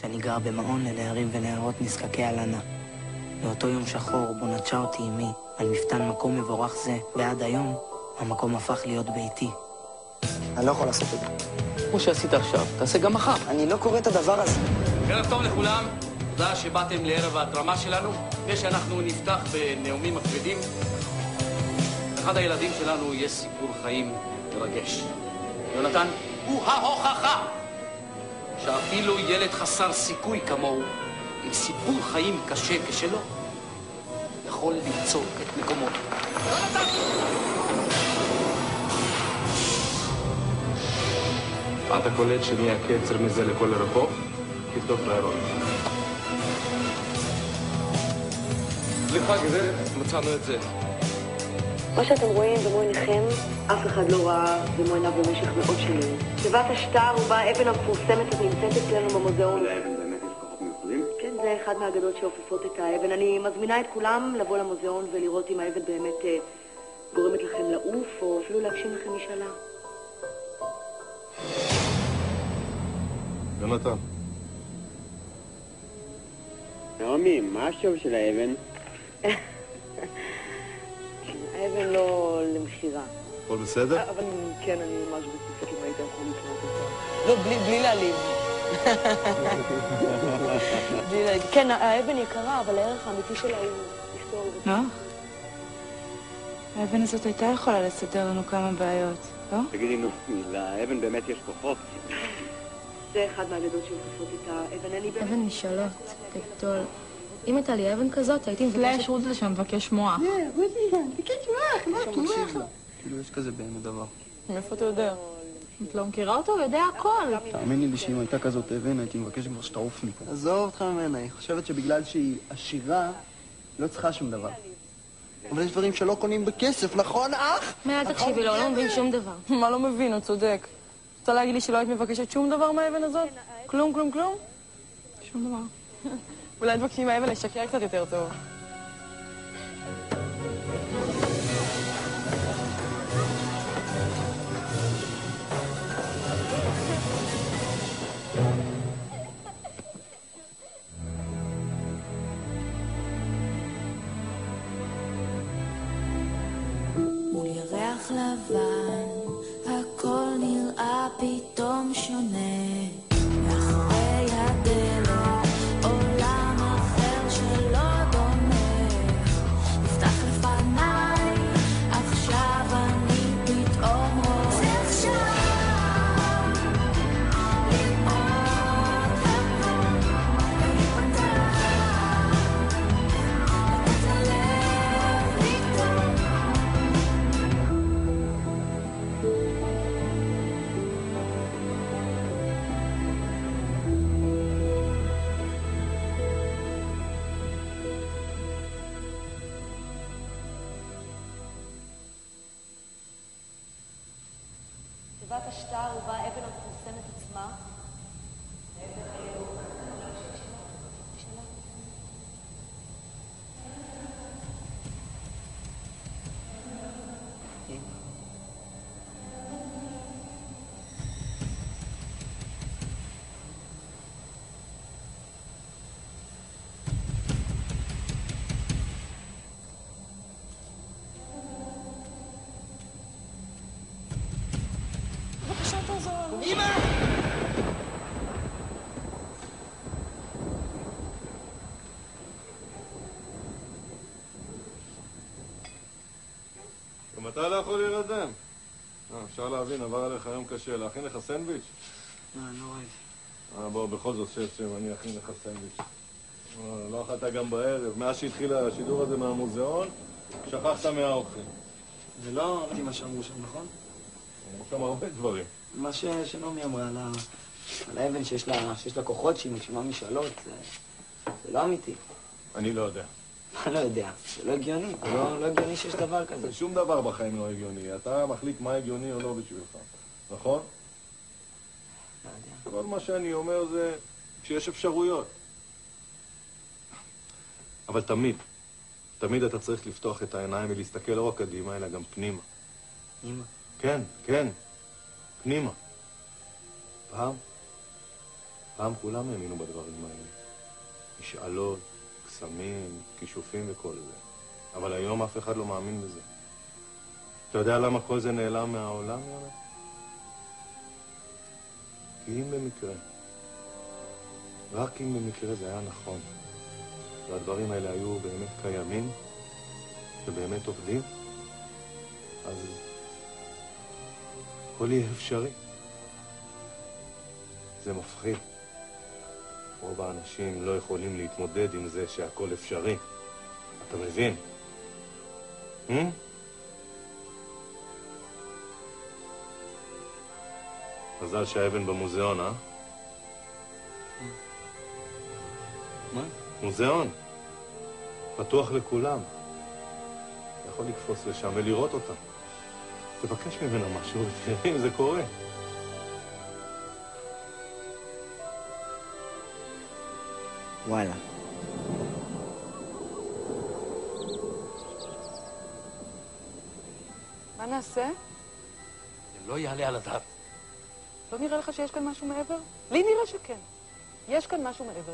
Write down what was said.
שאני גר במעון לנערים ונערות נזקקי הלנה. לאותו יום שחור בו נטשה אותי אמי על מפתן מקום מבורך זה, ועד היום המקום הפך להיות ביתי. אני לא יכול לעשות את זה. כמו שעשית עכשיו, תעשה גם מחר. אני לא קורא את הדבר הזה. ערב טוב לכולם, תודה שבאתם לערב ההתרמה שלנו. לפני שאנחנו נפתח בנאומים הכבדים, אחד הילדים שלנו יש סיפור חיים מרגש. יונתן הוא ההוכחה שאפילו ילד חסר סיכוי כמוהו, עם סיפור חיים קשה כשלו, יכול למצוא את מקומו. יונתן! אתה קולט שנהיה קצר מזה לכל הרחוב? תבדוק רעיון. סליחה, גברת, מצאנו את זה. מה שאתם רואים במו עיניכם, אף אחד לא ראה במו עיניו במשך מאות שנים. תיבת השטר ובה האבן המפורסמת שנמצאת אצלנו במוזיאון. לאבן באמת יש כוחות מיוחדים? כן, זה אחד מהאגדות שאופפות את האבן. אני מזמינה את כולם לבוא למוזיאון ולראות אם האבן באמת גורמת לכם לעוף, או אפילו להגשים לכם משאלה. יונתן. נעמי, מה השווי של האבן? האבן לא למכירה. הכל בסדר? אבל כן, אני ממש בספק אם היית יכול לקנות אותה. לא, בלי להעליב. כן, האבן יקרה, אבל הערך האמיתי שלה הוא היסטורי. לא? האבן הזאת הייתה יכולה לסדר לנו כמה בעיות, לא? תגידי, נו, לאבן באמת יש כוחות? זה אחד מהאגדות שאופפות את האבן. אבן משאלות, גדול. אם הייתה לי אבן כזאת, הייתי מבקשת... פלאש, רות לשם, מבקש מוח. בקש מוח, כאילו יש כזה באמת דבר. מאיפה אתה יודע? את לא מכירה אותו? הוא יודע הכל. תאמיני לי שאם הייתה כזאת אבן, הייתי מבקש כבר שתעוף מפה. עזוב אותך ממנה, היא חושבת שבגלל שהיא עשירה, לא צריכה שום דבר. אבל יש דברים שלא קונים בכסף, נכון אח? אל תקשיבי לו, לא מבין שום דבר. מה לא מבין? הוא צודק. רוצה להגיד לי שלא היית מבקשת שום דבר מהאבן הזאת? כלום, כלום, כלום? שום דבר. אולי תבקשי מהאבן לשקר קצת יותר טוב. מול ירח לבן, הכל נראה פתאום שונה. מאחורי הדלת, עולם אחר שלא דומה. נפתח לפניי, עכשיו אני פתאום רואה. עכשיו, לראות הכל, להיפתח, לתת ללב לקטור. תיבת השטר ובה האבן המפורסמת עצמה. בבקשה תעזור לנו. אמא! גם אתה לא יכול להירדם. אפשר להבין, עבר עליך יום קשה. להכין לך סנדוויץ'? אני לא ראיתי. בוא, בכל זאת שב, אני אכין לך סנדוויץ'. לא אכלת גם בערב. מאז שהתחיל השידור הזה מהמוזיאון, שכחת מהאוכל. זה לא מה שאמרו שם, נכון? יש שם הרבה דברים. מה שנעמי אמרה על האבן שיש לה כוחות, שהיא מגשימה משאלות, זה לא אמיתי. אני לא יודע. אני לא יודע, זה לא הגיוני, זה לא הגיוני שיש דבר כזה. שום דבר בחיים לא הגיוני. אתה מחליט מה הגיוני או לא בשבילך, נכון? לא יודע. כל מה שאני אומר זה שיש אפשרויות. אבל תמיד אתה צריך לפתוח את העיניים ולהסתכל לא רק קדימה, אלא גם פנימה. פנימה? כן, פנימה. פעם פעם כולם האמינו בדברים האלה. משאלות, קסמים, כישופים וכל זה. אבל היום אף אחד לא מאמין בזה. אתה יודע למה כל זה נעלם מהעולם, יונה? כי אם במקרה, רק אם במקרה זה היה נכון, והדברים האלה היו באמת קיימים, ובאמת עובדים, אז הכל יהיה אפשרי. זה מפחיד. רוב האנשים לא יכולים להתמודד עם זה שהכל אפשרי. אתה מבין? מזל שהאבן במוזיאון, אה? מה? מוזיאון. פתוח לכולם. אתה יכול לקפוץ לשם ולראות אותה. תבקש ממנה משהו ותראה אם זה קורה. וואלה. מה נעשה? זה לא יעלה על הדעת. לא נראה לך שיש כאן משהו מעבר? לי נראה שכן. יש כאן משהו מעבר.